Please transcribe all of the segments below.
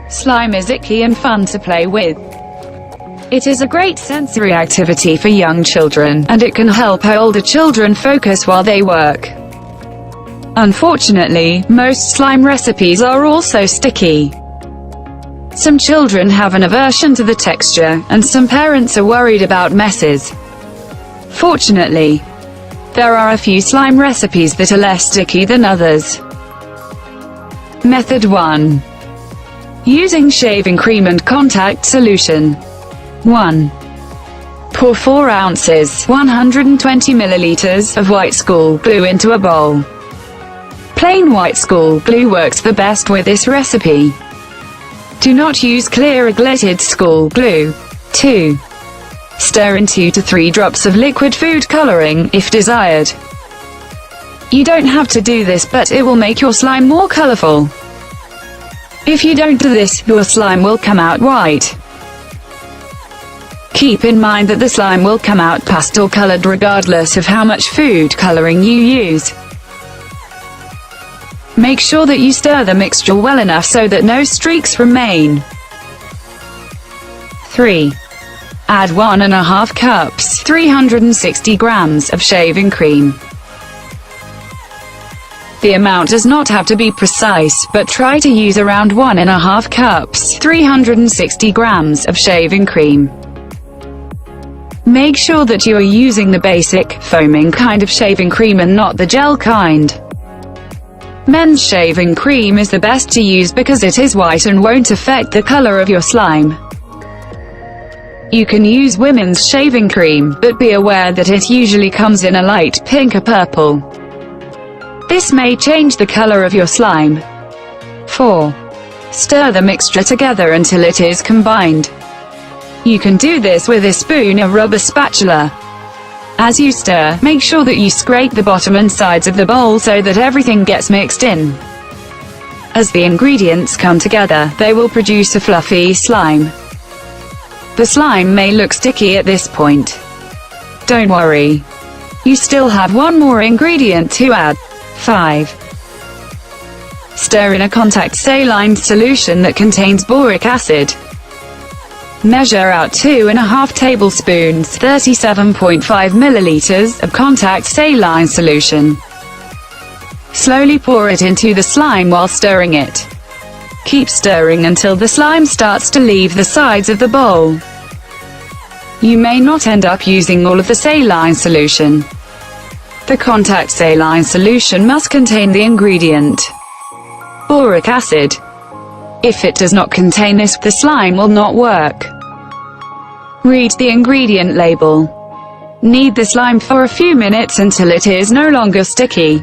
Slime is icky and fun to play with. It is a great sensory activity for young children, and it can help older children focus while they work. Unfortunately, most slime recipes are also sticky. Some children have an aversion to the texture, and some parents are worried about messes. Fortunately, there are a few slime recipes that are less sticky than others. Method 1. Using shaving cream and contact solution. 1. Pour 4 ounces, 120 milliliters of white school glue into a bowl. Plain white school glue works the best with this recipe. Do not use clear or glittered school glue. 2. Stir in 2 to 3 drops of liquid food coloring, if desired. You don't have to do this, but it will make your slime more colorful. If you don't do this, your slime will come out white. Keep in mind that the slime will come out pastel colored regardless of how much food coloring you use. Make sure that you stir the mixture well enough so that no streaks remain. 3. Add 1½ cups, 360 grams of shaving cream. The amount does not have to be precise, but try to use around 1½ cups, 360 grams of shaving cream. Make sure that you are using the basic, foaming kind of shaving cream and not the gel kind. Men's shaving cream is the best to use because it is white and won't affect the color of your slime. You can use women's shaving cream, but be aware that it usually comes in a light pink or purple. This may change the color of your slime. 4. Stir the mixture together until it is combined. You can do this with a spoon or rubber spatula. As you stir, make sure that you scrape the bottom and sides of the bowl so that everything gets mixed in. As the ingredients come together, they will produce a fluffy slime. The slime may look sticky at this point. Don't worry. You still have one more ingredient to add. 5. Stir in a contact saline solution that contains boric acid. Measure out 2½ tablespoons, 37.5 milliliters of contact saline solution. Slowly pour it into the slime while stirring it. Keep stirring until the slime starts to leave the sides of the bowl. You may not end up using all of the saline solution. The contact saline solution must contain the ingredient boric acid. If it does not contain this, the slime will not work. Read the ingredient label. Knead the slime for a few minutes until it is no longer sticky.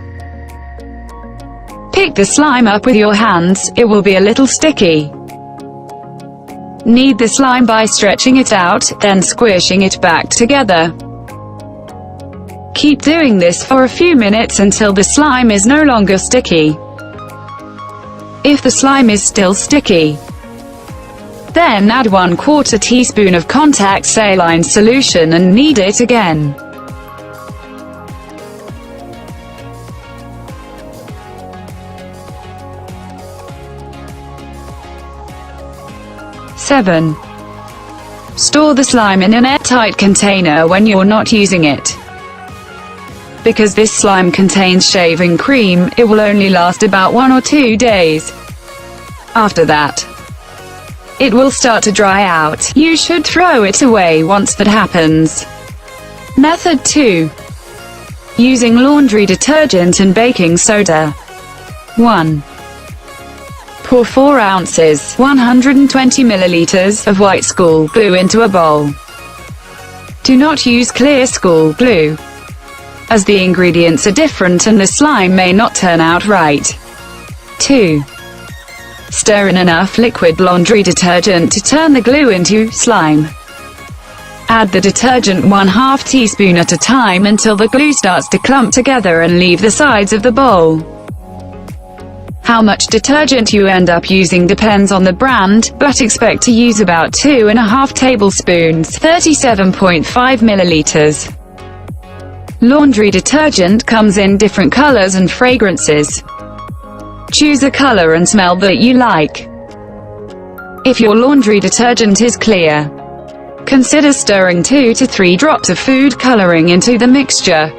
Pick the slime up with your hands, it will be a little sticky. Knead the slime by stretching it out, then squishing it back together. Keep doing this for a few minutes until the slime is no longer sticky. If the slime is still sticky, then add 1/4 teaspoon of contact saline solution and knead it again. Seven. Store the slime in an airtight container when you're not using it. Because this slime contains shaving cream, it will only last about 1 or 2 days. After that, it will start to dry out. You should throw it away once that happens. Method 2. Using laundry detergent and baking soda. 1. Pour 4 ounces, 120 milliliters of white school glue into a bowl. Do not use clear school glue, as the ingredients are different and the slime may not turn out right. 2. Stir in enough liquid laundry detergent to turn the glue into slime. Add the detergent 1/2 teaspoon at a time until the glue starts to clump together and leave the sides of the bowl. How much detergent you end up using depends on the brand, but expect to use about 2½ tablespoons, 37.5 milliliters. Laundry detergent comes in different colors and fragrances. Choose a color and smell that you like. If your laundry detergent is clear, consider stirring 2 to 3 drops of food coloring into the mixture.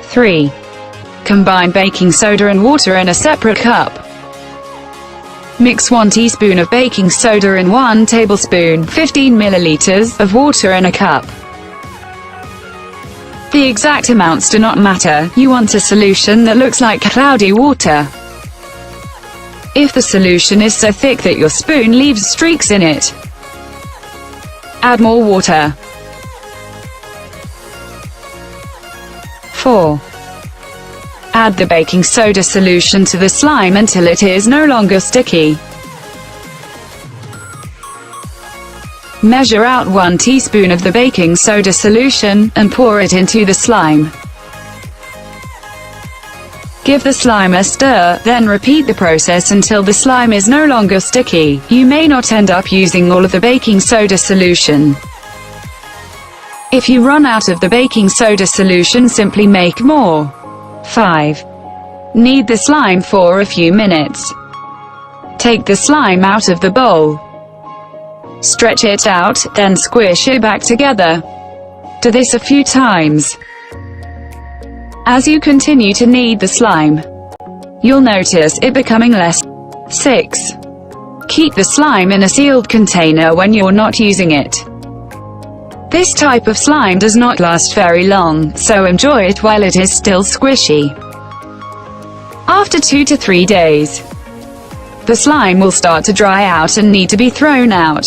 3. Combine baking soda and water in a separate cup. Mix 1 teaspoon of baking soda and 1 tablespoon, 15 milliliters, of water in a cup. The exact amounts do not matter, you want a solution that looks like cloudy water. If the solution is so thick that your spoon leaves streaks in it, add more water. 4. Add the baking soda solution to the slime until it is no longer sticky. Measure out 1 teaspoon of the baking soda solution, and pour it into the slime. Give the slime a stir, then repeat the process until the slime is no longer sticky. You may not end up using all of the baking soda solution. If you run out of the baking soda solution, simply make more. 5. Knead the slime for a few minutes. Take the slime out of the bowl. Stretch it out, then squish it back together. Do this a few times. As you continue to knead the slime, you'll notice it becoming less. 6. Keep the slime in a sealed container when you're not using it. This type of slime does not last very long, so enjoy it while it is still squishy. After 2 to 3 days, the slime will start to dry out and need to be thrown out.